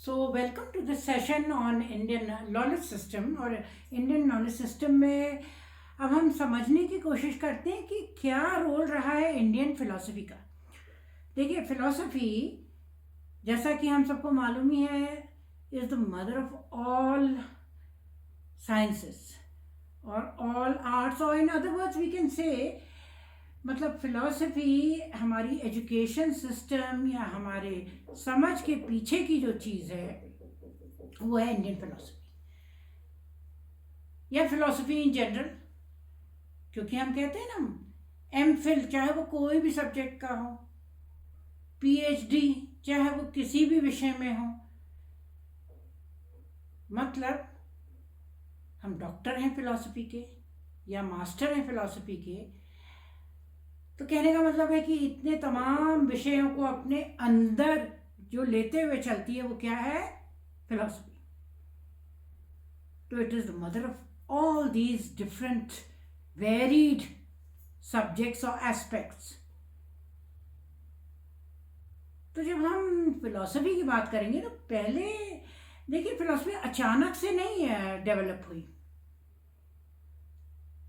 So, welcome to this session on Indian knowledge system और Indian knowledge system में अब हम समझने की कोशिश करते हैं कि क्या रोल रहा है इंडियन फिलॉसफी का। देखिए, फिलॉसफी जैसा कि हम सबको मालूम ही है is the mother of all sciences और ऑल आर्ट्स, और in other words we can say मतलब फिलॉसफी हमारी एजुकेशन सिस्टम या हमारे समझ के पीछे की जो चीज़ है वो है इंडियन फिलॉसफी या फिलॉसफी इन जनरल। क्योंकि हम कहते हैं ना, एम फिल चाहे वो कोई भी सब्जेक्ट का हो, पीएचडी चाहे वो किसी भी विषय में हो, मतलब हम डॉक्टर हैं फिलॉसफी के या मास्टर हैं फिलॉसफी के, तो कहने का मतलब है कि इतने तमाम विषयों को अपने अंदर जो लेते हुए चलती है वो क्या है, फिलॉसफी। तो it is the mother of all these different varied subjects और एस्पेक्ट्स। तो जब हम फिलॉसफी की बात करेंगे तो पहले देखिए, फिलॉसफी अचानक से नहीं डेवलप हुई,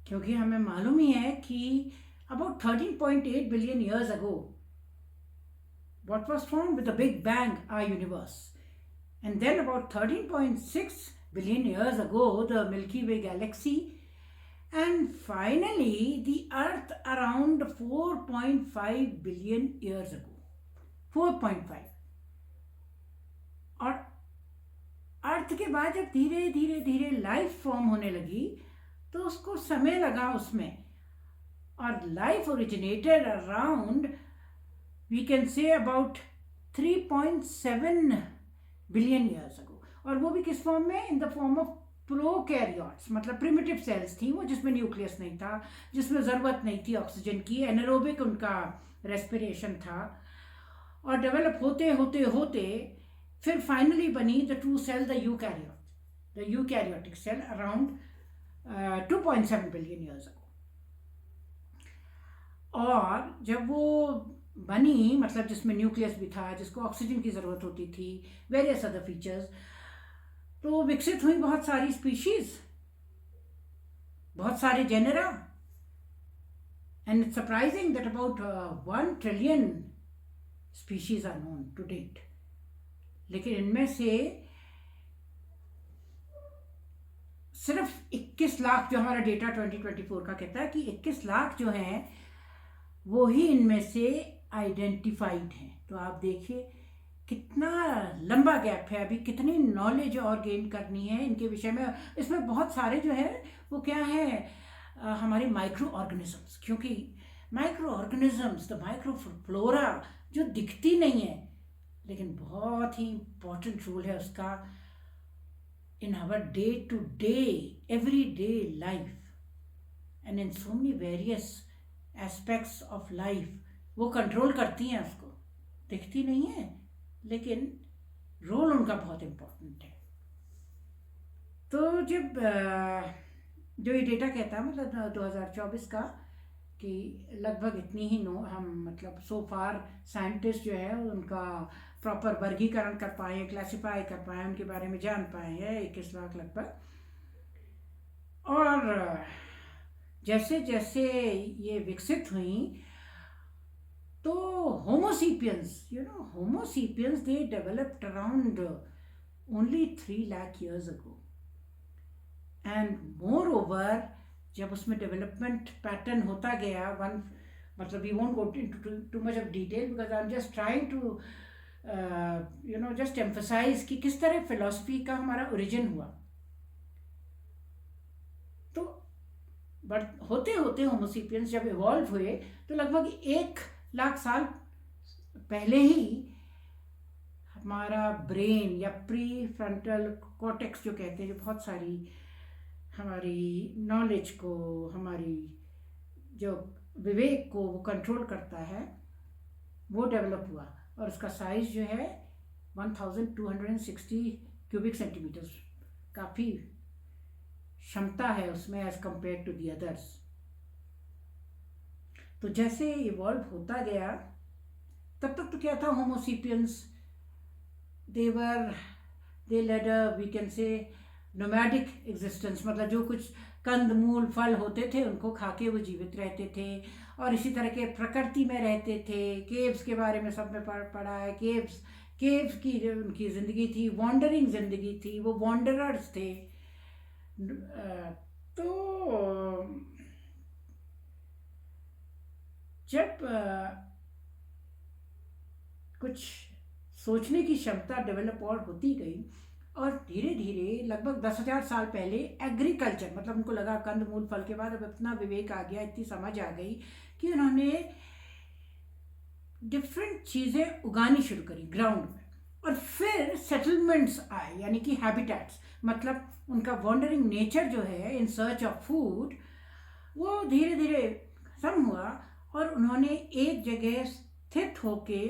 क्योंकि हमें मालूम ही है कि about 13.8 billion years ago, what was formed with the Big Bang, our universe. And then about 13.6 billion years ago, the Milky Way galaxy. And finally, the Earth around 4.5 billion years ago. 4.5. और अर्थ के बाद जब धीरे धीरे धीरे life form होने लगी तो उसको समय लगा उसमें, और life originated around we can say about 3.7 billion years ago. और वो भी किस फॉर्म में, in the form of prokaryotes, मतलब प्रिमिटिव सेल्स थी वो, जिसमें न्यूक्लियस नहीं था, जिसमें ज़रूरत नहीं थी ऑक्सीजन की, एनारोबिक उनका रेस्पिरेशन था। और डेवलप होते होते होते फिर फाइनली बनी the true cell, the eukaryotic cell around 2.7 billion years ago. और जब वो बनी, मतलब जिसमें न्यूक्लियस भी था, जिसको ऑक्सीजन की ज़रूरत होती थी, वेरियस अदर फीचर्स, तो विकसित हुई बहुत सारी स्पीशीज, बहुत सारे genera, and it's surprising that about 1 trillion species are known to date. लेकिन इनमें से सिर्फ 21 लाख, जो हमारा डेटा 2024 का कहता है कि 21 लाख जो हैं वो ही इनमें से आइडेंटिफाइड हैं। तो आप देखिए कितना लंबा गैप है, अभी कितनी नॉलेज और गेन करनी है इनके विषय में। इसमें बहुत सारे जो है वो क्या है, हमारे माइक्रो ऑर्गेनिजम्स, क्योंकि micro organisms, the micro flora जो दिखती नहीं है लेकिन बहुत ही इंपॉर्टेंट रोल है उसका in our day-to-day, everyday life, and in so many various aspects of life, वो कंट्रोल करती हैं उसको, दिखती नहीं है लेकिन रोल उनका बहुत इम्पोर्टेंट है। तो जब जो ये डेटा कहता है, मतलब 2024 का, कि लगभग इतनी ही हम मतलब सो फार साइंटिस्ट जो है उनका प्रॉपर वर्गीकरण कर पाए हैं, क्लासिफाई कर पाए हैं, उनके बारे में जान पाए हैं 21 लाख लगभग। और जैसे जैसे ये विकसित हुई तो homo sapiens, homo sapiens they developed around only 3 lakh years ago. And moreover जब उसमें डेवलपमेंट पैटर्न होता गया, मतलब we won't go into too much of detail because I am just trying to just emphasize कि किस तरह फिलॉसफी का हमारा ओरिजिन हुआ। तो बट होते होते होमोसेपियंस जब इवॉल्व हुए तो लगभग 1 लाख साल पहले ही हमारा ब्रेन या प्री फ्रंटल कॉर्टेक्स जो कहते हैं, जो बहुत सारी हमारी नॉलेज को, हमारी जो विवेक को वो कंट्रोल करता है, वो डेवलप हुआ। और उसका साइज जो है 1260 क्यूबिक सेंटीमीटर, काफ़ी क्षमता है उसमें as compared to the others. तो जैसे इवॉल्व होता गया तब तक तो क्या था, homo sapiens they were they led we can say nomadic existence, मतलब जो कुछ कंद मूल फल होते थे उनको खा के वो जीवित रहते थे, और इसी तरह के प्रकृति में रहते थे। केव्स के बारे में सब में पढ़ा है, केव्स की जो उनकी ज़िंदगी थी, वॉन्डरिंग ज़िंदगी थी, वो वॉन्डरर्स थे। तो जब कुछ सोचने की क्षमता डेवलप और होती गई, और धीरे धीरे लगभग 10,000 साल पहले एग्रीकल्चर, मतलब उनको लगा कंद मूल फल के बाद अब इतना विवेक आ गया, इतनी समझ आ गई कि उन्होंने डिफरेंट चीज़ें उगानी शुरू करी ग्राउंड में। और फिर सेटलमेंट्स आए, यानी कि हैबिटेट्स, मतलब उनका वॉन्डरिंग नेचर जो है इन सर्च ऑफ फूड, वो धीरे धीरे खत्म हुआ, और उन्होंने एक जगह स्थित होके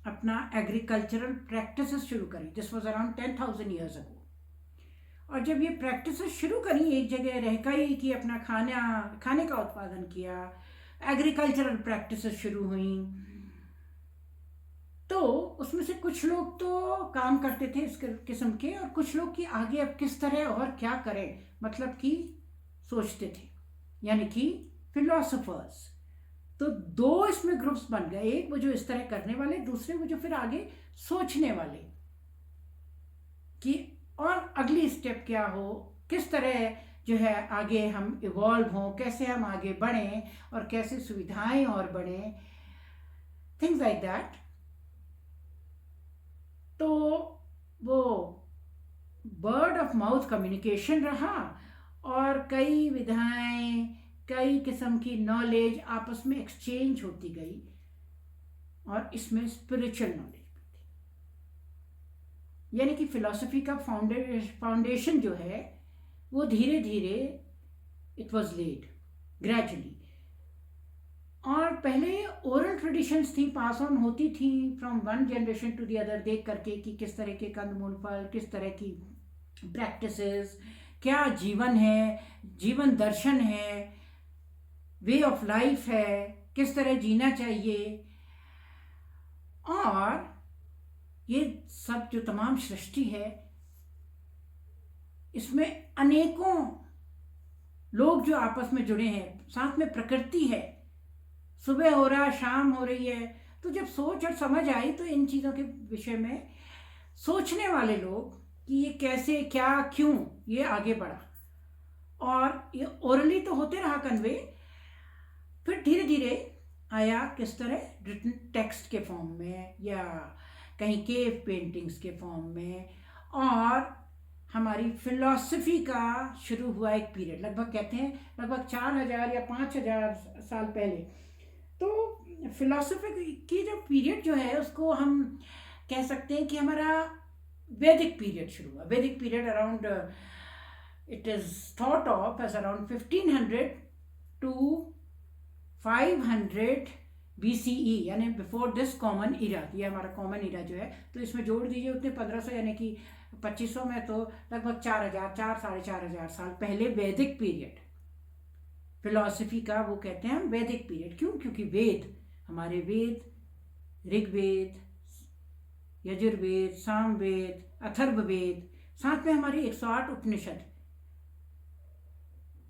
अपना एग्रीकल्चरल प्रैक्टिसेस शुरू करी। This was around 10,000 years ago. और जब ये प्रैक्टिसेस शुरू करी, एक जगह रह गई कि अपना खाने का उत्पादन किया, एग्रीकल्चरल प्रैक्टिसेस शुरू हुई, तो उसमें से कुछ लोग तो काम करते थे इस किस्म के, और कुछ लोग कि आगे अब किस तरह और क्या करें, मतलब कि सोचते थे, यानी कि फिलोसोफर्स। तो दो इसमें ग्रुप्स बन गए, एक वो जो इस तरह करने वाले, दूसरे वो जो फिर आगे सोचने वाले कि और अगली स्टेप क्या हो, किस तरह जो है आगे हम इवॉल्व हों, कैसे हम आगे बढ़ें और कैसे सुविधाएं और बढ़ें, थिंग्स लाइक दैट। तो वो वर्ड ऑफ माउथ कम्युनिकेशन रहा, और कई विधाएं, कई किस्म की नॉलेज आपस में एक्सचेंज होती गई, और इसमें स्पिरिचुअल नॉलेज भी थी। यानी कि फिलॉसफी का फाउंडेशन जो है वो धीरे धीरे इट वाज लेड ग्रेजुअली। और पहले ओरल ट्रेडिशंस थी, पास ऑन होती थी from one generation to the other, देख करके कि किस तरह के कंदमूल फल, किस तरह की प्रैक्टिसेस, क्या जीवन है, जीवन दर्शन है, वे ऑफ लाइफ है, किस तरह जीना चाहिए। और ये सब जो तमाम सृष्टि है, इसमें अनेकों लोग जो आपस में जुड़े हैं, साथ में प्रकृति है, सुबह हो रहा, शाम हो रही है। तो जब सोच और समझ आई, तो इन चीज़ों के विषय में सोचने वाले लोग कि ये कैसे, क्या, क्यों ये आगे बढ़ा, और ये ओरली तो होते रहा कन्वे, फिर धीरे धीरे आया किस तरह, रिटन टेक्स्ट के फॉर्म में, या कहीं केव पेंटिंग्स के फॉर्म में, और हमारी फिलॉसफी का शुरू हुआ एक पीरियड, लगभग कहते हैं लगभग 4,000 या 5,000 साल पहले। तो फिलॉसफी की जो पीरियड जो है, उसको हम कह सकते हैं कि हमारा वैदिक पीरियड शुरू हुआ। वैदिक period around, it is thought of as around 1500 to 500 BCE, यानी बिफोर दिस कॉमन इरा। ये हमारा कॉमन इरा जो है, तो इसमें जोड़ दीजिए उतने 1500, यानी कि 2500 में, तो लगभग 4,000, 4,500 साल पहले वैदिक पीरियड फिलॉसफी का वो कहते हैं हम वैदिक पीरियड। क्यों? क्योंकि वेद, हमारे वेद, ऋग्वेद, यजुर्वेद, सामवेद, अथर्ववेद, साथ में हमारी 108 उपनिषद,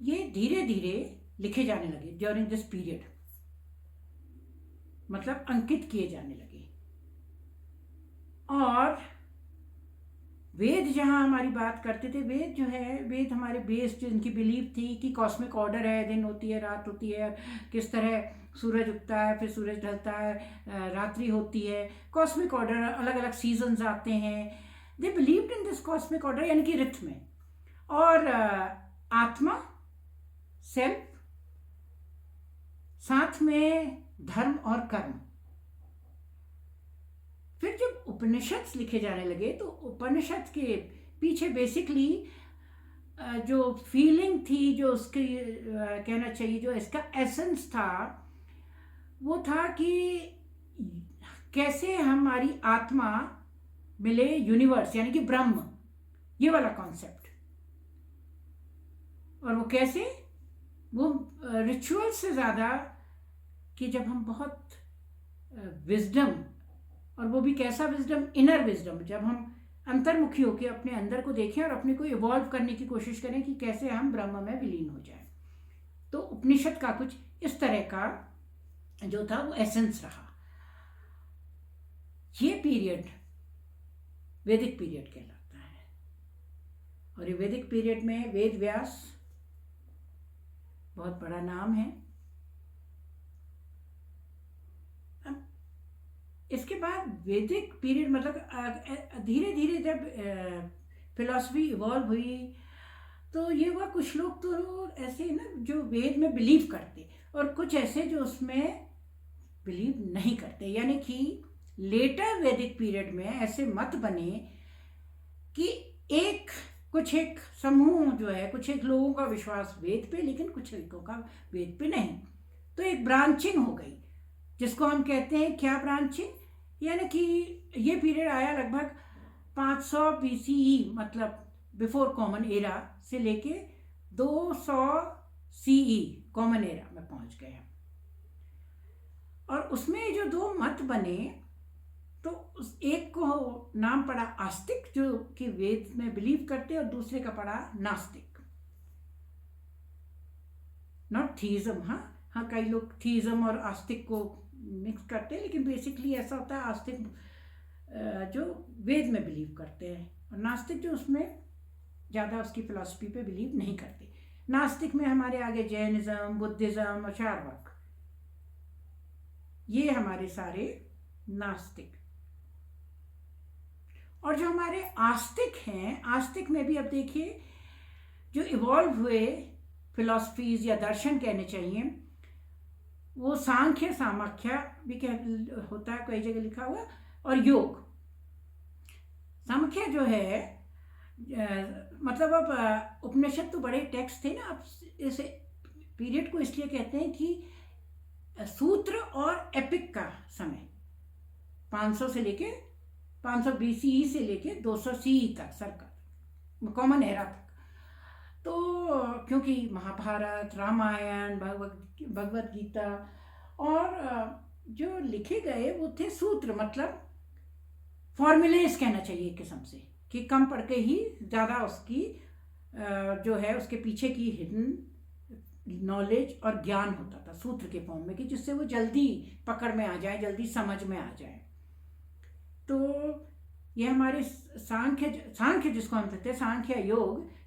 ये धीरे धीरे लिखे जाने लगे ड्यूरिंग दिस पीरियड, मतलब अंकित किए जाने लगे। और वेद जहाँ हमारी बात करते थे, वेद जो है, वेद हमारे बेस, जो इनकी बिलीफ थी कि कॉस्मिक ऑर्डर है, दिन होती है, रात होती है, किस तरह सूरज उगता है, फिर सूरज ढलता है, रात्रि होती है, कॉस्मिक ऑर्डर, अलग अलग सीजन्स आते हैं। They believed in this cosmic order, यानी कि रिथ में, और आत्मा, सेल्फ, साथ में धर्म और कर्म। फिर जब उपनिषद लिखे जाने लगे, तो उपनिषद के पीछे बेसिकली जो फीलिंग थी, जो उसकी कहना चाहिए, जो इसका एसेंस था, वो था कि कैसे हमारी आत्मा मिले यूनिवर्स, यानी कि ब्रह्म, ये वाला कॉन्सेप्ट। और वो कैसे, वो रिचुअल से ज़्यादा कि जब हम बहुत विजडम, और वो भी कैसा विजडम, इनर विजडम, जब हम अंतर्मुखी होकर अपने अंदर को देखें और अपने को इवॉल्व करने की कोशिश करें कि कैसे हम ब्रह्म में विलीन हो जाए। तो उपनिषद का कुछ इस तरह का जो था वो एसेंस रहा। ये पीरियड वैदिक पीरियड कहलाता है, और ये वैदिक पीरियड में वेद व्यास बहुत बड़ा नाम है। इसके बाद वैदिक पीरियड मतलब धीरे धीरे जब फिलॉसफी इवॉल्व हुई तो ये हुआ, कुछ लोग तो ऐसे ना जो वेद में बिलीव करते और कुछ ऐसे जो उसमें बिलीव नहीं करते, यानी कि लेटर वैदिक पीरियड में ऐसे मत बने कि एक समूह जो है, कुछ एक लोगों का विश्वास वेद पे लेकिन कुछ लोगों का वेद पे नहीं, तो एक ब्रांचिंग हो गई जिसको हम कहते हैं क्या ब्रांचिंग, यानी कि ये पीरियड आया लगभग 500 BCE मतलब बिफोर कॉमन एरा से लेके 200 CE कॉमन एरा में पहुंच गए हैं। और उसमें जो दो मत बने तो उस एक को नाम पड़ा आस्तिक जो कि वेद में बिलीव करते, और दूसरे का पड़ा नास्तिक, नॉट थीइज्म। हाँ कई लोग थीइज्म और आस्तिक को मिक्स करते हैं, लेकिन बेसिकली ऐसा होता है आस्तिक जो वेद में बिलीव करते हैं, और नास्तिक जो उसमें ज़्यादा उसकी फिलॉसफी पे बिलीव नहीं करते। नास्तिक में हमारे आगे जैनिज्म, बुद्धिज्म और चार्वाक, ये हमारे सारे नास्तिक। और जो हमारे आस्तिक हैं, आस्तिक में भी अब देखिए जो इवॉल्व हुए फिलॉसफीज या दर्शन कहने चाहिए, वो सांख्य, सामाख्या भी कह होता है, कई जगह लिखा हुआ, और योग। सामाख्या जो है मतलब अब उपनिषद तो बड़े टेक्स्ट थे ना, अब इस पीरियड को इसलिए कहते हैं कि सूत्र और एपिक का समय 500 से लेके 500 BCE से लेके 200 CE तक, सरकार कॉमन एरा तक। तो क्योंकि महाभारत, रामायण, भगवत गीता और जो लिखे गए वो थे सूत्र, मतलब फॉर्मूलेस कहना चाहिए एक किस्म से, कि कम पढ़ के ही ज़्यादा उसकी जो है उसके पीछे की हिडन नॉलेज और ज्ञान होता था सूत्र के फॉर्म में, कि जिससे वो जल्दी पकड़ में आ जाए, जल्दी समझ में आ जाए। तो ये हमारे सांख्य जिसको हम कहते हैं, सांख्य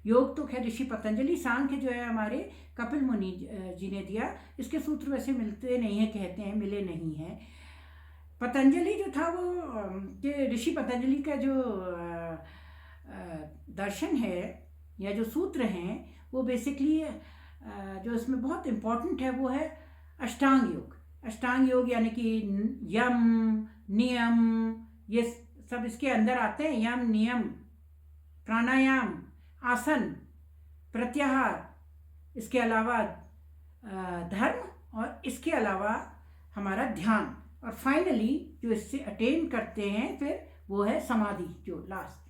योग तो खैर ऋषि पतंजलि, सांख्य जो है हमारे कपिल मुनि जी ने दिया। इसके सूत्र वैसे मिलते नहीं है, कहते हैं मिले नहीं हैं। पतंजलि जो था वो ऋषि पतंजलि का जो दर्शन है या जो सूत्र हैं वो बेसिकली जो इसमें बहुत इम्पोर्टेंट है वो है अष्टांग योग। अष्टांग योग यानी कि यम, नियम, ये सब इसके अंदर आते हैं। यम, नियम, प्राणायाम, आसन, प्रत्याहार, इसके अलावा धर्म, और इसके अलावा हमारा ध्यान, और फाइनली जो इससे अटेन करते हैं फिर वो है समाधि, जो लास्ट,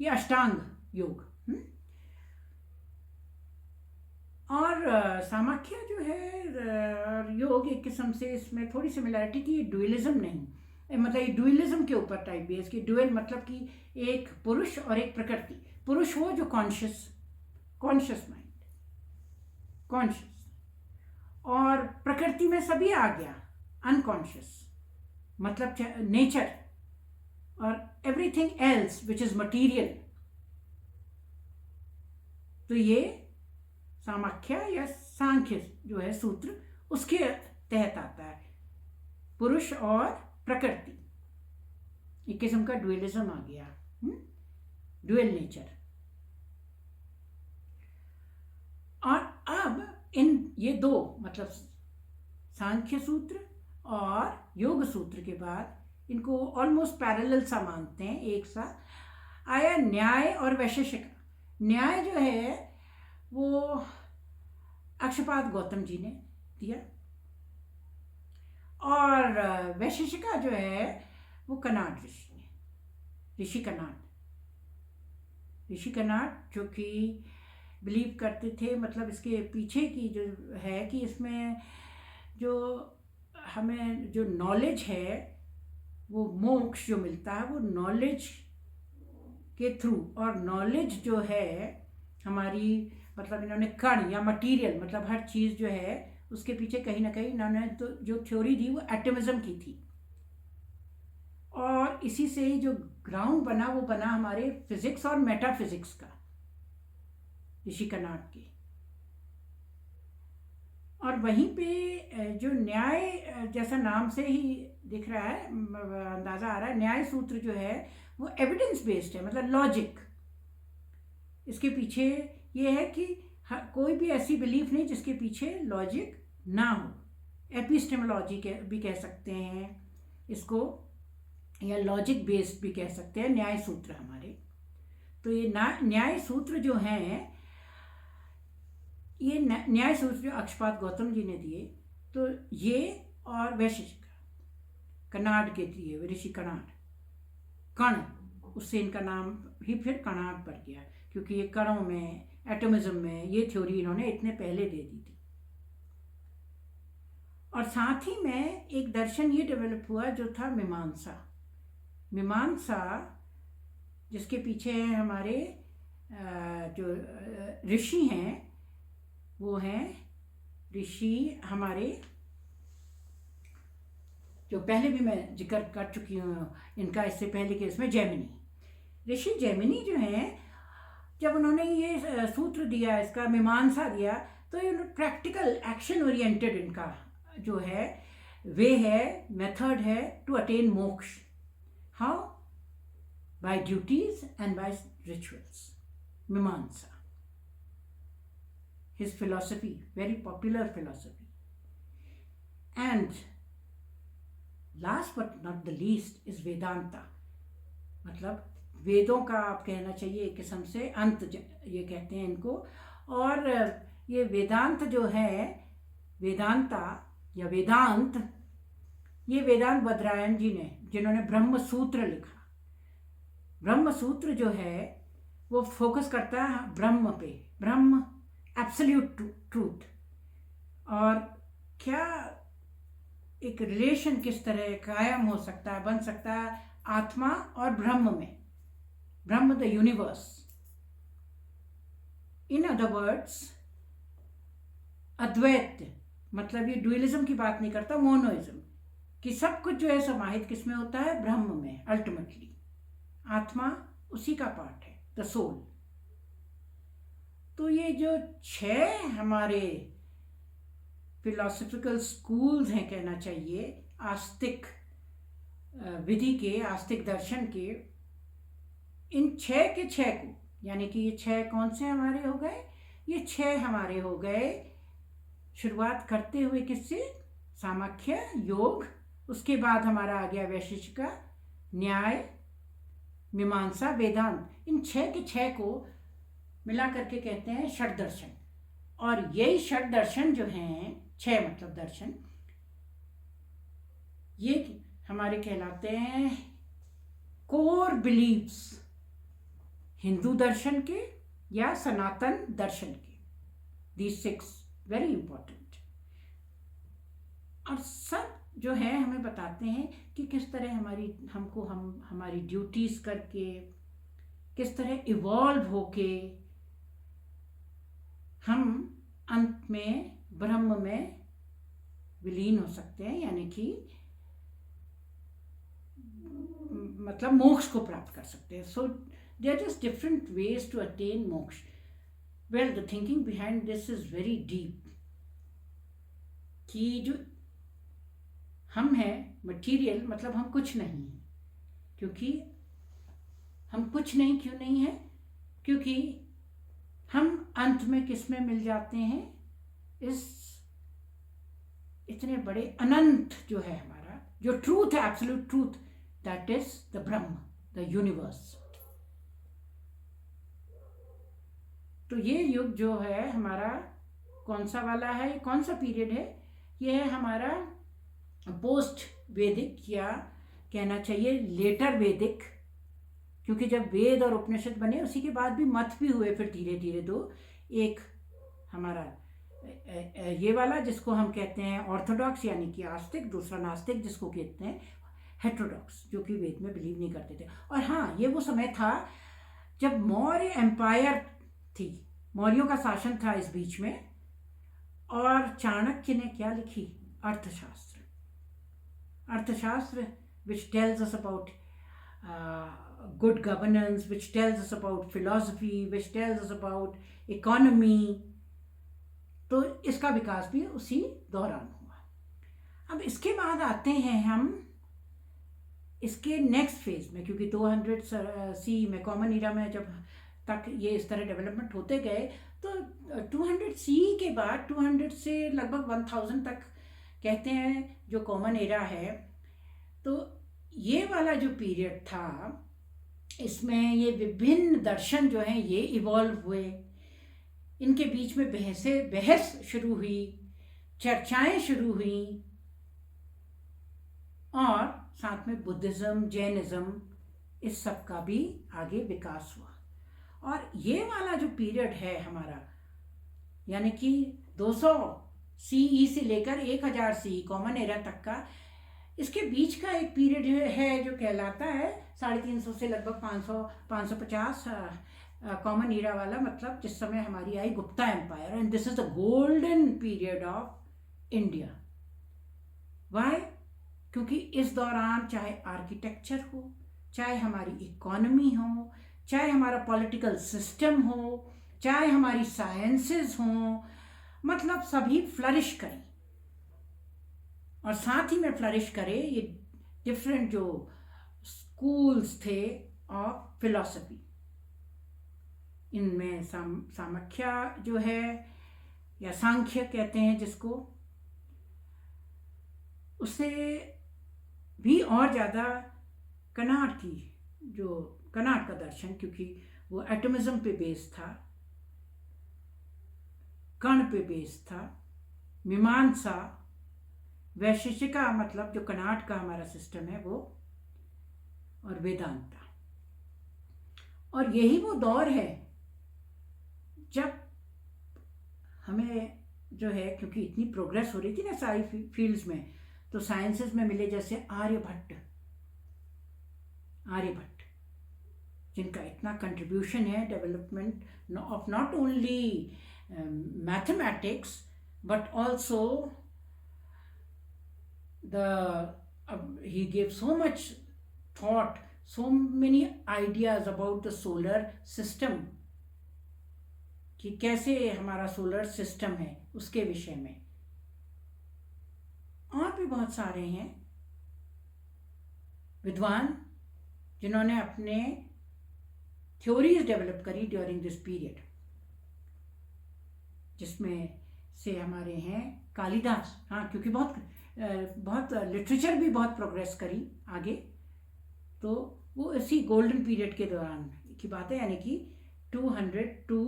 ये अष्टांग योग। और सामाख्या जो है योग एक किस्म से इसमें थोड़ी सिमिलैरिटी की, ड्यूअलिज्म नहीं, मतलब ये ड्यूअलिज्म के ऊपर टाइप बेस की। ड्यूअल मतलब कि एक पुरुष और एक प्रकृति। पुरुष वो जो कॉन्शियस माइंड, कॉन्शियस, और प्रकृति में सभी आ गया, अनकॉन्शियस मतलब नेचर, और everything else which is material. तो ये सामाख्या या सांख्य जो है सूत्र उसके तहत आता है, पुरुष और प्रकृति, एक किस्म का ड्यूअलिज्म आ गया, ड्यूअल नेचर। और अब इन ये दो मतलब सांख्य सूत्र और योग सूत्र के बाद इनको ऑलमोस्ट पैरेलल सा मानते हैं, एक सा आया न्याय और वैशेषिक। न्याय जो है वो अक्षपाद गौतम जी ने दिया, और वैशेषिका जो है वो कनाड ऋषि ने, ऋषि कनाड जो कि बिलीव करते थे, मतलब इसके पीछे की जो है कि इसमें जो हमें जो नॉलेज है वो मोक्ष जो मिलता है वो नॉलेज के थ्रू। और नॉलेज जो है हमारी, मतलब इन्होंने कण या मटेरियल, मतलब हर चीज़ जो है उसके पीछे कहीं ना कहीं इन्होंने तो जो थ्योरी दी वो एटमिज्म की थी, और इसी से ही जो ग्राउंड बना वो बना हमारे फिजिक्स और मेटाफिजिक्स का, ऋषि कर्नाड के। और वहीं पे जो न्याय, जैसा नाम से ही दिख रहा है, अंदाजा आ रहा है, न्याय सूत्र जो है वो एविडेंस बेस्ड है, मतलब लॉजिक। इसके पीछे ये है कि कोई भी ऐसी बिलीफ नहीं जिसके पीछे लॉजिक ना हो। एपिस्टेमोलॉजी भी कह सकते हैं इसको, या लॉजिक बेस्ड भी कह सकते हैं न्याय सूत्र हमारे। तो ये न्याय सूत्र जो हैं, ये न्याय सूत्र जो अक्षपाद गौतम जी ने दिए, तो ये और वैशेषिक कर्नाड के दिए, ऋषि कर्नाड, कण, उससे इनका नाम ही फिर कर्नाड पड़ गया, क्योंकि ये कणों में, एटमिज्म में ये थ्योरी इन्होंने इतने पहले दे दी थी। और साथ ही में एक दर्शन ये डेवलप हुआ जो था मीमांसा। मीमांसा जिसके पीछे हैं हमारे जो ऋषि हैं, वो हैं ऋषि हमारे, जो पहले भी मैं जिक्र कर चुकी हूँ इनका इससे पहले के इसमें, जैमिनी। ऋषि जैमिनी जो हैं, जब उन्होंने ये सूत्र दिया, इसका मीमांसा दिया, तो ये प्रैक्टिकल एक्शन ओरिएंटेड इनका जो है वे है, मेथड है to attain moksha. How? By duties and by rituals. Mimamsa, his philosophy, very popular philosophy. And last but not the least is Vedanta, मतलब वेदों का आप कहना चाहिए एक किस्म से अंत, ये कहते हैं इनको। और ये वेदांत जो है, वेदांता या वेदांत, ये वेदांत बद्रायन जी ने, जिन्होंने ब्रह्म सूत्र लिखा। ब्रह्म सूत्र जो है वो फोकस करता है ब्रह्म पे, ब्रह्म एब्सोल्यूट ट्रूथ, और क्या एक रिलेशन किस तरह कायम हो सकता है, बन सकता है आत्मा और ब्रह्म में, Brahman the universe. In other words, Advaita, मतलब ये डुअलिज्म की बात नहीं करता, मोनोइज्म, कि सब कुछ जो है समाहित किसमें होता है? ब्रह्म में। अल्टीमेटली आत्मा उसी का पार्ट है, द सोल। तो ये जो 6 हमारे फिलोसफिकल स्कूल्स हैं, कहना चाहिए आस्तिक विधि के, आस्तिक दर्शन के, इन 6 के 6 को, यानी कि ये 6 कौन से हमारे हो गए? ये 6 हमारे हो गए, शुरुआत करते हुए किससे? सामाख्य, योग, उसके बाद हमारा आ गया वैशेषिक, न्याय, मीमांसा, वेदांत। इन 6 के 6 को मिला करके कहते हैं षड दर्शन। और यही षड दर्शन जो हैं, 6 मतलब दर्शन, ये हमारे कहलाते हैं कोर बिलीव्स हिंदू दर्शन के या सनातन दर्शन के। These 6 very important. और सब जो है हमें बताते हैं कि किस तरह हमारी ड्यूटीज करके, किस तरह इवॉल्व होके हम अंत में ब्रह्म में विलीन हो सकते हैं, यानी कि मतलब मोक्ष को प्राप्त कर सकते हैं। So there is different ways to attain moksha. Well, the thinking behind this is very deep, कि जो हम हैं मटीरियल, मतलब हम कुछ नहीं हैं। क्योंकि हम कुछ नहीं क्यों नहीं है? क्योंकि हम अंत में किस में मिल जाते हैं? इस इतने बड़े अनंत जो है हमारा, जो ट्रूथ है, absolute truth, that is the Brahma, the universe. तो ये युग जो है हमारा कौन सा वाला है, कौन सा पीरियड है? ये है हमारा पोस्ट वैदिक, या कहना चाहिए लेटर वैदिक, क्योंकि जब वेद और उपनिषद बने उसी के बाद भी मत भी हुए फिर धीरे धीरे दो। एक हमारा ये वाला जिसको हम कहते हैं ऑर्थोडॉक्स यानी कि आस्तिक, दूसरा नास्तिक जिसको कहते हैं हेटेरोडॉक्स, जो कि वेद में बिलीव नहीं करते थे। और हाँ, ये वो समय था जब मौर्य एम्पायर थी, मौर्यों का शासन था इस बीच में, और चाणक्य ने क्या लिखी? अर्थशास्त्र। अर्थशास्त्र which tells us about good governance, which tells us about philosophy, which tells us about economy. तो इसका विकास भी उसी दौरान हुआ। अब इसके बाद आते हैं हम इसके नेक्स्ट फेज में, क्योंकि 200 सी में, कॉमन ईरा में जब तक ये इस तरह डेवलपमेंट होते गए, तो 200 सी के बाद 200 से लगभग 1000 तक कहते हैं जो कॉमन एरा है। तो ये वाला जो पीरियड था, इसमें ये विभिन्न दर्शन जो हैं ये इवॉल्व हुए, इनके बीच में बहस शुरू हुई, चर्चाएं शुरू हुई, और साथ में बुद्धिज्म, जैनिज्म, इस सब का भी आगे विकास हुआ। और ये वाला जो पीरियड है हमारा, यानी कि 200 सीई से लेकर 1000 सीई कॉमन एरा तक का, इसके बीच का एक पीरियड है जो कहलाता है 350 से लगभग 550 कॉमन ईरा वाला, मतलब जिस समय हमारी I Gupta empire, and this is the golden period of India. Why? क्योंकि इस दौरान चाहे आर्किटेक्चर हो, चाहे हमारी इकोनॉमी हो, चाहे हमारा पॉलिटिकल सिस्टम हो, चाहे हमारी साइंसेस हो, मतलब सभी फ्लरिश करें। और साथ ही में फ्लरिश करे ये डिफरेंट जो स्कूल्स थे ऑफ फिलॉसफी। इनमें सामख्या जो है, या सांख्य कहते हैं जिसको, उससे भी और ज़्यादा कनाट का दर्शन, क्योंकि वो एटमिज्म पे बेस्ड था, कण पे बेस्ड था, मीमांसा, वैशेषिका, मतलब जो कनाट का हमारा सिस्टम है वो, और वेदांता। और यही वो दौर है जब हमें जो है, क्योंकि इतनी प्रोग्रेस हो रही थी ना सारी फील्ड्स में, तो साइंसेस में मिले जैसे आर्यभट्ट, जिनका इतना कंट्रीब्यूशन है development of not only mathematics but also he gave so much thought, so many ideas about the solar system, कि कैसे हमारा सोलर सिस्टम है उसके विषय में। और भी बहुत सारे हैं विद्वान जिन्होंने अपने थ्योरीज डेवलप करी ड्यूरिंग दिस पीरियड, जिसमें से हमारे हैं कालिदास। हाँ, क्योंकि बहुत लिटरेचर भी बहुत प्रोग्रेस करी आगे, तो वो इसी गोल्डन पीरियड के दौरान की बात है, यानी कि 200 to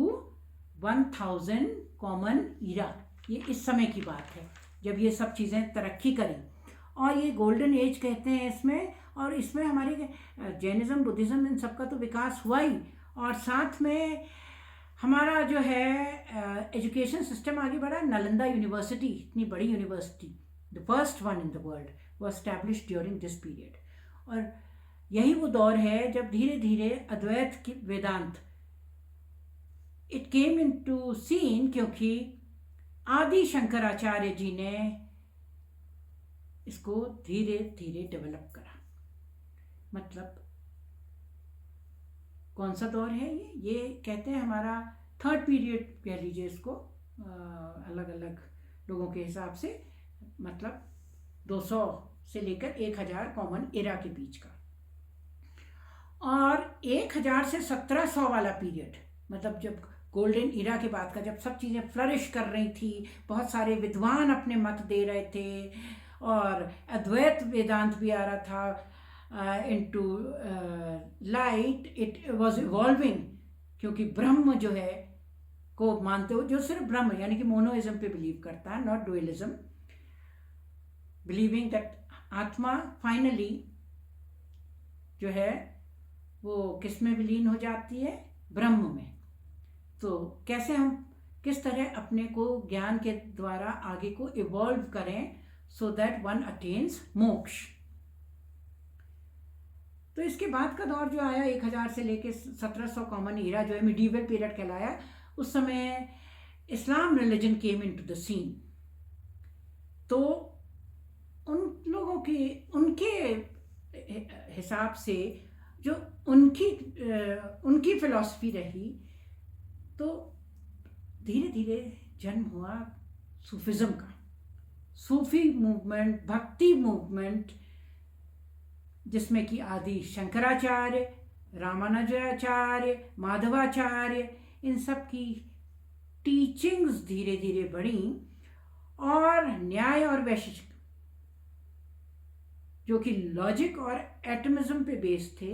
1000 कॉमन ईरा, ये इस समय की बात है जब ये सब चीज़ें तरक्की करी, और ये गोल्डन एज कहते हैं इसमें। और इसमें हमारे जैनिज्म, बुद्धिज़्म, इन सब का तो विकास हुआ ही, और साथ में हमारा जो है एजुकेशन सिस्टम आगे बढ़ा। नालंदा यूनिवर्सिटी, इतनी बड़ी university, the first one in the world, was established during this period. और यही वो दौर है जब धीरे धीरे अद्वैत की वेदांत इट केम इनटू सीन, क्योंकि आदि शंकराचार्य जी ने इसको धीरे धीरे डेवलप करा। मतलब कौन सा दौर है ये कहते हैं हमारा थर्ड पीरियड कह लीजिए इसको, अलग अलग लोगों के हिसाब से, मतलब 200 से लेकर 1000 कॉमन एरा के बीच का। और 1000 से 1700 वाला पीरियड, मतलब जब गोल्डन इरा के बाद का, जब सब चीज़ें फ्लरिश कर रही थी, बहुत सारे विद्वान अपने मत दे रहे थे, और अद्वैत वेदांत भी आ रहा था into light, it was evolving, क्योंकि ब्रह्म जो है को मानते हो, जो सिर्फ ब्रह्म यानी कि मोनोइज्म पे बिलीव करता है, नॉट डुअलिज्म, बिलीविंग दैट आत्मा फाइनली जो है वो किस में विलीन हो जाती है? ब्रह्म में। तो कैसे हम किस तरह अपने को ज्ञान के द्वारा आगे को इवॉल्व करें सो दैट वन अटेन्स मोक्ष। तो इसके बाद का दौर जो आया 1000 से लेके 1700 कॉमन ईरा जो है मिडीवल पीरियड कहलाया। उस समय Islam religion came into the scene. तो उन लोगों की उनके हिसाब से जो उनकी फिलॉसफी रही, तो धीरे धीरे जन्म हुआ सूफिज्म का। सूफी मूवमेंट, भक्ति मूवमेंट, जिसमें कि आदि शंकराचार्य, रामानुजाचार्य, माधवाचार्य, इन सब की टीचिंग्स धीरे धीरे बढ़ी और न्याय और वैशेषिक जो कि लॉजिक और एटमिज्म पे बेस्ड थे,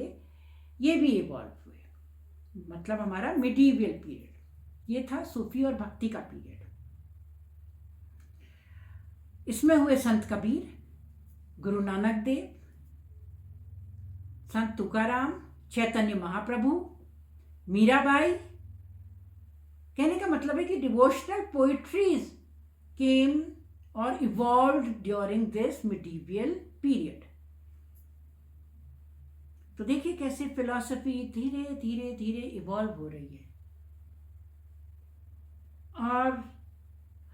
ये भी इवॉल्व हुए। मतलब हमारा मिडीवियल पीरियड ये था सूफी और भक्ति का पीरियड। इसमें हुए संत कबीर, गुरु नानक देव, संत तुकाराम, चैतन्य महाप्रभु, मीराबाई। कहने का मतलब है कि डिवोशनल पोइट्रीज केम और evolved during this medieval period. तो देखिए कैसे फिलॉसफी धीरे धीरे धीरे इवॉल्व हो रही है और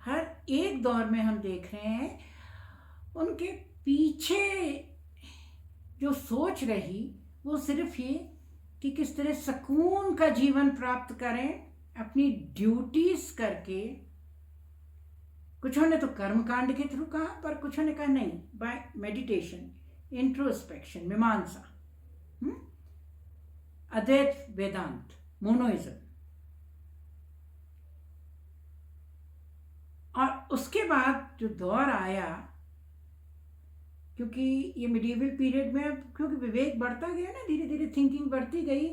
हर एक दौर में हम देख रहे हैं उनके पीछे जो सोच रही वो सिर्फ ये कि किस तरह सुकून का जीवन प्राप्त करें अपनी ड्यूटीज करके। कुछों ने तो कर्मकांड के थ्रू कहा, पर कुछों ने कहा नहीं, बाय मेडिटेशन, इंट्रोस्पेक्शन, मीमांसा, अद्वैत वेदांत, मोनोइज्म। और उसके बाद जो दौर आया, क्योंकि ये मिडीवल पीरियड में क्योंकि विवेक बढ़ता गया ना, धीरे धीरे थिंकिंग बढ़ती गई,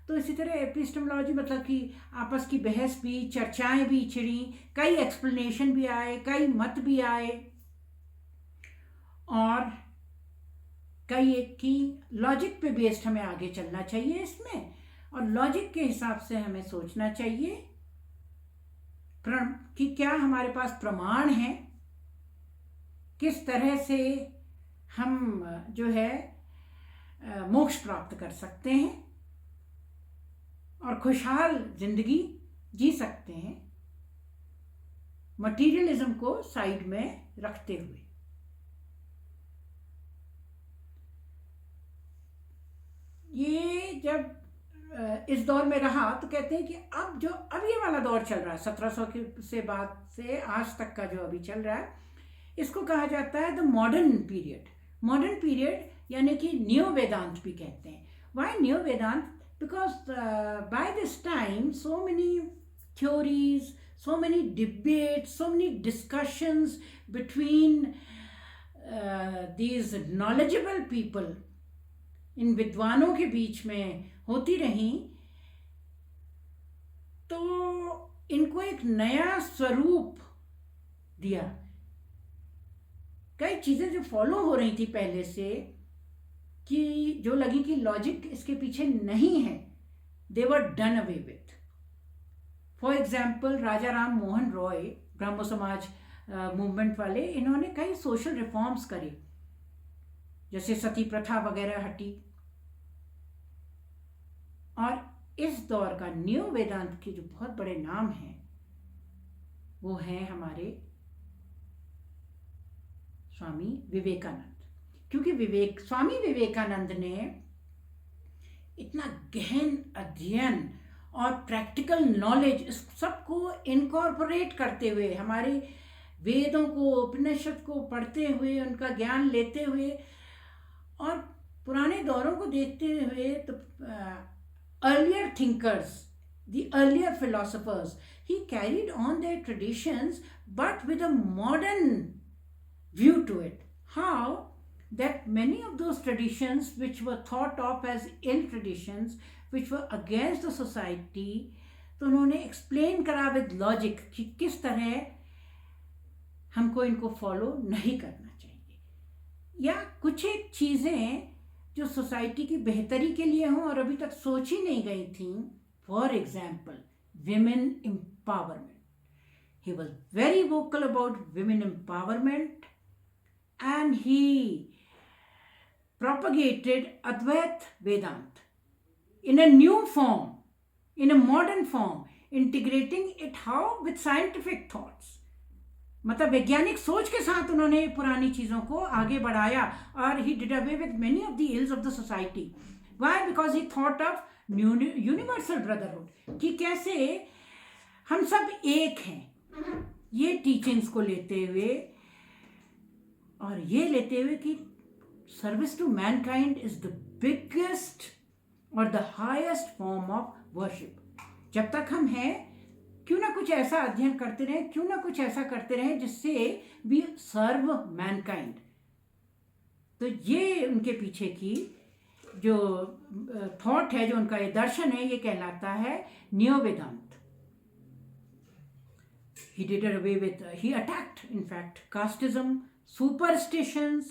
तो इसी तरह एपिस्टेमोलॉजी मतलब कि आपस की बहस भी, चर्चाएं भी छिड़ी, कई एक्सप्लेनेशन भी आए, कई मत भी आए और कई एक की लॉजिक पे बेस्ड हमें आगे चलना चाहिए इसमें, और लॉजिक के हिसाब से हमें सोचना चाहिए कि क्या हमारे पास प्रमाण है, किस तरह से हम जो है मोक्ष प्राप्त कर सकते हैं और खुशहाल जिंदगी जी सकते हैं, मटीरियलिज्म को साइड में रखते हुए। ये जब इस दौर में रहा तो कहते हैं कि अब ये वाला दौर चल रहा है 1700 से बाद से आज तक का जो अभी चल रहा है, इसको कहा जाता है the modern period. Modern period यानी कि न्यू वेदांत भी कहते हैं। Why new Vedanta? Because by this time so many theories, so many debates, so many discussions between these knowledgeable people, इन विद्वानों के बीच में होती रही, तो इनको एक नया स्वरूप दिया। कई चीज़ें जो फॉलो हो रही थी पहले से, कि जो लगी कि लॉजिक इसके पीछे नहीं है, they were done away with. For example Raja Ram Mohan Roy, Brahmo Samaj movement वाले, इन्होंने कई सोशल रिफॉर्म्स करे, जैसे सती प्रथा वगैरह हटी। और इस दौर का न्यू वेदांत के जो बहुत बड़े नाम हैं वो हैं हमारे स्वामी विवेकानंद। क्योंकि स्वामी विवेकानंद ने इतना गहन अध्ययन और प्रैक्टिकल नॉलेज इस सबको इनकॉर्पोरेट करते हुए, हमारे वेदों को, उपनिषद को पढ़ते हुए, उनका ज्ञान लेते हुए और पुराने दौरों को देखते हुए, तो earlier thinkers, the earlier philosophers, he carried on their traditions but with a modern view to it. How? That many of those traditions which were thought of as ill traditions, which were against the society, तो उन्होंने explain करा with logic कि किस तरह हमको इनको follow नहीं करना चाहिए, या कुछ एक चीज़ें जो सोसाइटी की बेहतरी के लिए हों और अभी तक सोची नहीं गई थी। For example women empowerment, he was very vocal about women empowerment and he propagated Advait Vedant in a new form, in a modern form, integrating it how with scientific thoughts. मतलब वैज्ञानिक सोच के साथ उन्होंने पुरानी चीज़ों को आगे बढ़ाया और he did away with many of the ills of the society. Why? Because he thought of universal brotherhood कि कैसे हम सब एक हैं, ये टीचिंग्स को लेते हुए और ये लेते हुए कि service to mankind is the biggest और the highest form of worship. जब तक हम हैं क्यों ना कुछ ऐसा अध्ययन करते रहें, क्यों ना कुछ ऐसा करते रहें जिससे वी सर्व मैनकाइंड. तो ये उनके पीछे की जो थॉट है, जो उनका ये दर्शन है, ये कहलाता है neo Vedanta. He did away with, he attacked in fact casteism, superstitions,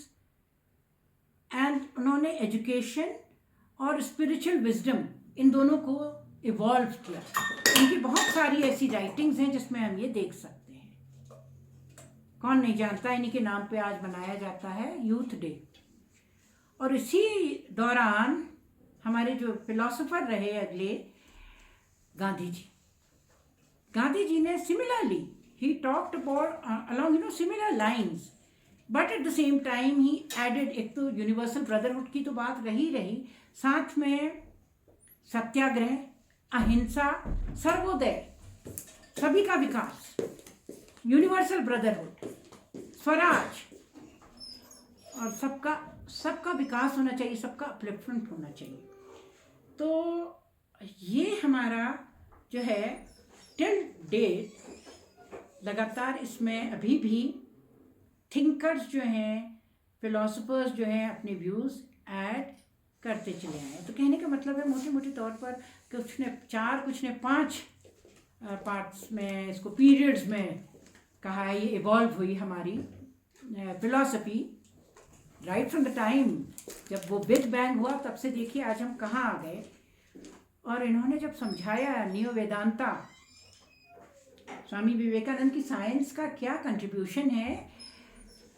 and उन्होंने एजुकेशन और स्पिरिचुअल विजडम इन दोनों को इवॉल्व किया. उनकी बहुत सारी ऐसी राइटिंग्स हैं जिसमें हम ये देख सकते हैं. कौन नहीं जानता, इन्हीं के नाम पे आज मनाया जाता है यूथ डे. और इसी दौरान हमारे जो फिलोसोफर रहे अगले, गांधी जी ने similarly he talked about along similar lines, but at the same time he added, एक तो यूनिवर्सल ब्रदरहुड की तो बात रही, साथ में सत्याग्रह, अहिंसा, सर्वोदय, सभी का विकास, यूनिवर्सल ब्रदरहुड, स्वराज, और सबका विकास होना चाहिए, सबका अपलिफ्टमेंट होना चाहिए. तो ये हमारा जो है टिल डेट लगातार इसमें अभी भी थिंकर्स जो हैं, फिलोसोफर्स जो हैं, अपने व्यूज़ ऐड करते चले आए. तो कहने का मतलब है मोटे तौर पर कुछ ने 4 कुछ ने 5 पार्ट्स में, इसको पीरियड्स में कहा है. ये इवॉल्व हुई हमारी philosophy right from the time जब वो बिग बैंग हुआ, तब से देखिए आज हम कहाँ आ गए. और इन्होंने जब समझाया नियो वेदांता, स्वामी विवेकानंद की साइंस का क्या कंट्रीब्यूशन है,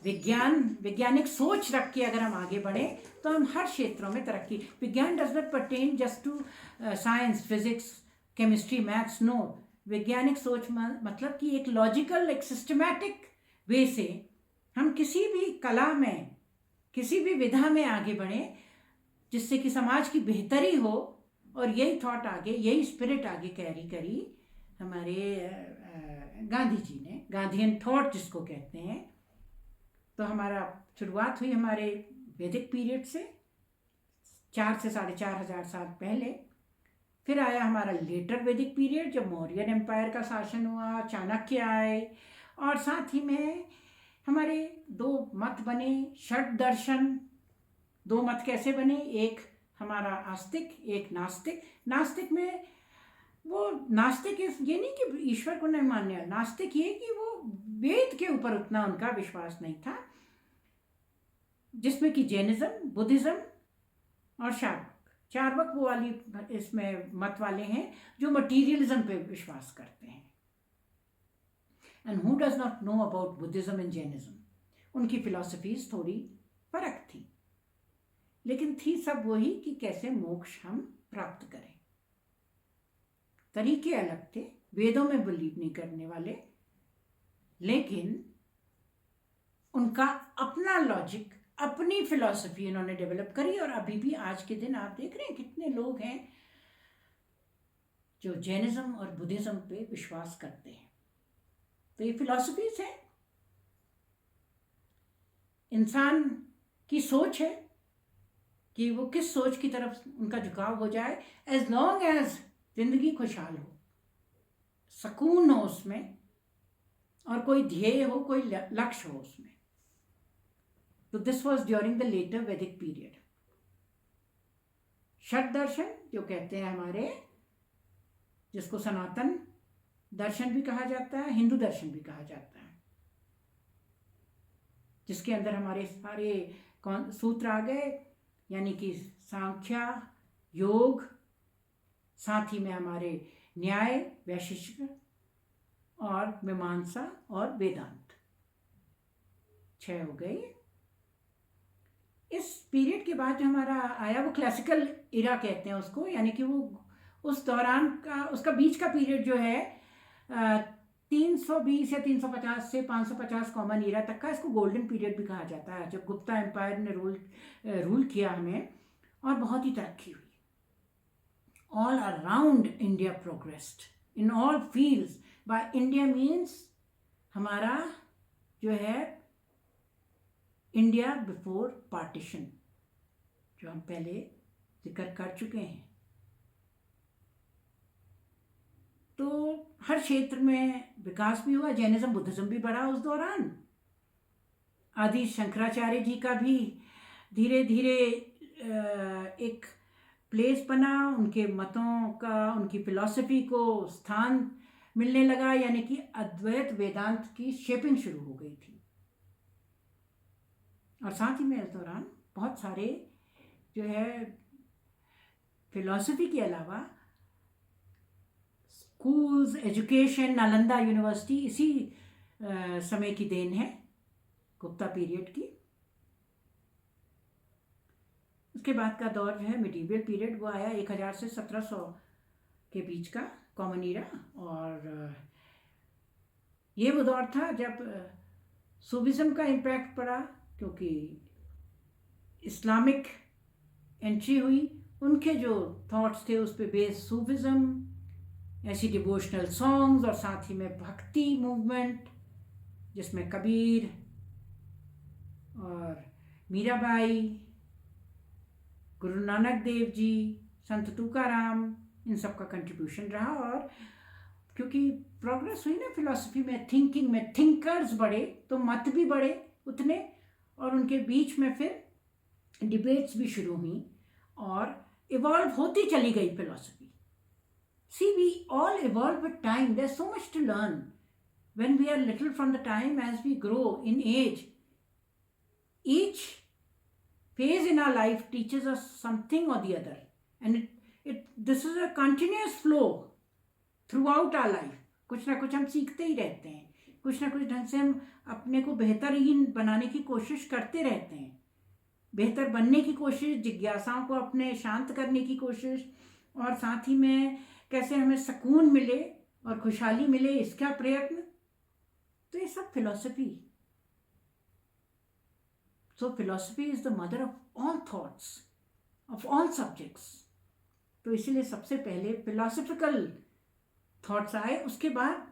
वैज्ञानिक सोच रख के अगर हम आगे बढ़ें तो हम हर क्षेत्रों में तरक्की. विज्ञान does not pertain just to science, physics, chemistry, maths. No, वैज्ञानिक सोच मतलब कि एक लॉजिकल, एक सिस्टमैटिक वे से हम किसी भी कला में, किसी भी विधा में आगे बढ़ें जिससे कि समाज की बेहतरी हो. और यही थॉट आगे, यही स्पिरिट आगे कैरी करी हमारे गांधी जी ने, गांधीयन थॉट जिसको कहते हैं. तो हमारा शुरुआत हुई हमारे वैदिक पीरियड से 4 से 4,500 साल पहले. फिर आया हमारा लेटर वैदिक पीरियड जब मौर्यन एम्पायर का शासन हुआ, चाणक्य आए, और साथ ही में हमारे 2 मत बने, षट दर्शन. 2 मत कैसे बने, एक हमारा आस्तिक, एक नास्तिक. नास्तिक में वो नास्तिक ये नहीं कि ईश्वर को नहीं मानने, नास्तिक ये कि वो वेद के ऊपर उतना उनका विश्वास नहीं था, जिसमें कि जैनिज्म, बुद्धिज्म और चार्वाक वो वाली इसमें मत वाले हैं जो मटीरियलिज्म पे विश्वास करते हैं. And who does not know about Buddhism and Jainism. उनकी फिलॉसफीज थोड़ी फर्क थी, लेकिन थी सब वही कि कैसे मोक्ष हम प्राप्त करें. तरीके अलग थे, वेदों में बिलीव नहीं करने वाले, लेकिन उनका अपना लॉजिक, अपनी फिलॉसफी इन्होंने डेवलप करी. और अभी भी आज के दिन आप देख रहे हैं कितने लोग हैं जो जैनिज्म और बुद्धिज्म पे विश्वास करते हैं. तो ये फिलॉसफीज है, इंसान की सोच है कि वो किस सोच की तरफ उनका झुकाव हो जाए. एज लॉन्ग एज जिंदगी खुशहाल हो, सुकून हो उसमें, और कोई ध्येय हो, कोई लक्ष्य हो उसमें. तो this was during the later वैदिक पीरियड. षट दर्शन जो कहते हैं हमारे, जिसको सनातन दर्शन भी कहा जाता है, हिंदू दर्शन भी कहा जाता है, जिसके अंदर हमारे सारे सूत्र आ गए, यानी कि सांख्य, योग, साथ ही में हमारे न्याय, वैशेषिक और मीमांसा और वेदांत. 6 हो गई. इस पीरियड के बाद जो हमारा आया वो क्लासिकल इरा कहते हैं उसको, यानी कि वो उस दौरान का उसका बीच का पीरियड जो है 320 या 350 से 550 कॉमन इरा तक का, इसको गोल्डन पीरियड भी कहा जाता है, जब गुप्ता एम्पायर ने रूल किया हमें और बहुत ही तरक्की हुई। All around India progressed in all fields. By India means हमारा जो है इंडिया बिफोर पार्टीशन, जो हम पहले जिक्र कर चुके हैं। तो हर क्षेत्र में विकास भी हुआ, जैनिज्म बुद्धिज्म भी बढ़ा उस दौरान। आदि शंकराचार्य जी का भी धीरे धीरे एक प्लेस बना, उनके मतों का, उनकी फिलॉसफी को स्थान मिलने लगा, यानी कि अद्वैत वेदांत की शेपिंग शुरू हो गई थी। और साथ ही में इस दौरान बहुत सारे जो है फिलॉसफी के अलावा स्कूल्स, एजुकेशन, नालंदा यूनिवर्सिटी इसी समय की देन है, गुप्ता पीरियड की। उसके बाद का दौर जो है मिडीवल पीरियड, वो आया 1000 से 1700 के बीच का कॉमन ईरा। और ये वो दौर था जब सूफिज्म का इम्पैक्ट पड़ा, क्योंकि इस्लामिक एंट्री हुई, उनके जो थॉट्स थे उस पर बेस्ड सूफिज्म, ऐसी डिवोशनल सॉन्ग्स, और साथ ही में भक्ति मूवमेंट जिसमें कबीर और मीराबाई, गुरु नानक देव जी, संत तुकाराम, इन सब का कंट्रीब्यूशन रहा। और क्योंकि प्रोग्रेस हुई ना फिलॉसफी में, थिंकिंग में, थिंकर्स बढ़े तो मत भी बढ़े उतने, और उनके बीच में फिर डिबेट्स भी शुरू हुई और इवॉल्व होती चली गई philosophy. See, we all evolve with time. There's so much to learn. When we are little, from the time as we grow in age, each phase in our life teaches us something or the other. And this is a continuous flow throughout our life. कुछ ना कुछ हम सीखते ही रहते हैं, कुछ ना कुछ ढंग से हम अपने को बेहतरीन बनाने की कोशिश करते रहते हैं, बेहतर बनने की कोशिश, जिज्ञासाओं को अपने शांत करने की कोशिश, और साथ ही में कैसे हमें सुकून मिले और खुशहाली मिले, इसका प्रयत्न। तो ये सब philosophy. So philosophy is the mother of all thoughts, of all subjects. तो इसीलिए सबसे पहले फिलॉसफिकल थॉट्स आए, उसके बाद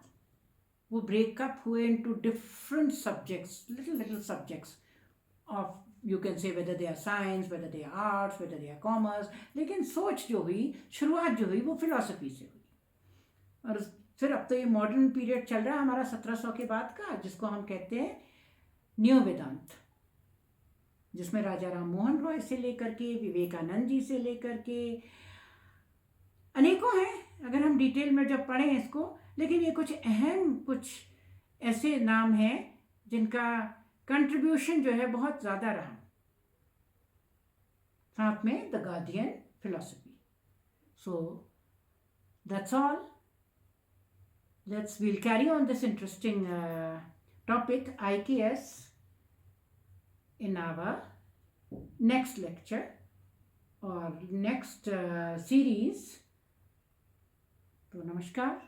वो ब्रेकअप हुए into different subjects, little subjects of, you can say whether they are science, whether they are arts, whether they are commerce। लेकिन सोच जो हुई, शुरुआत जो हुई, वो फिलॉसफी से हुई। और फिर अब तो ये मॉडर्न पीरियड चल रहा है हमारा 1700 के बाद का, जिसको हम कहते हैं न्यू वेदांत, जिसमें राजा राम मोहन रॉय से लेकर के विवेकानंद जी से लेकर के अनेकों हैं, अगर हम डिटेल में जब पढ़ें इसको। लेकिन ये कुछ अहम, कुछ ऐसे नाम हैं जिनका कंट्रीब्यूशन जो है बहुत ज़्यादा रहा, साथ में the guardian philosophy. So that's all. we'll carry on this interesting topic IKS in our next lecture or next series. तो नमस्कार।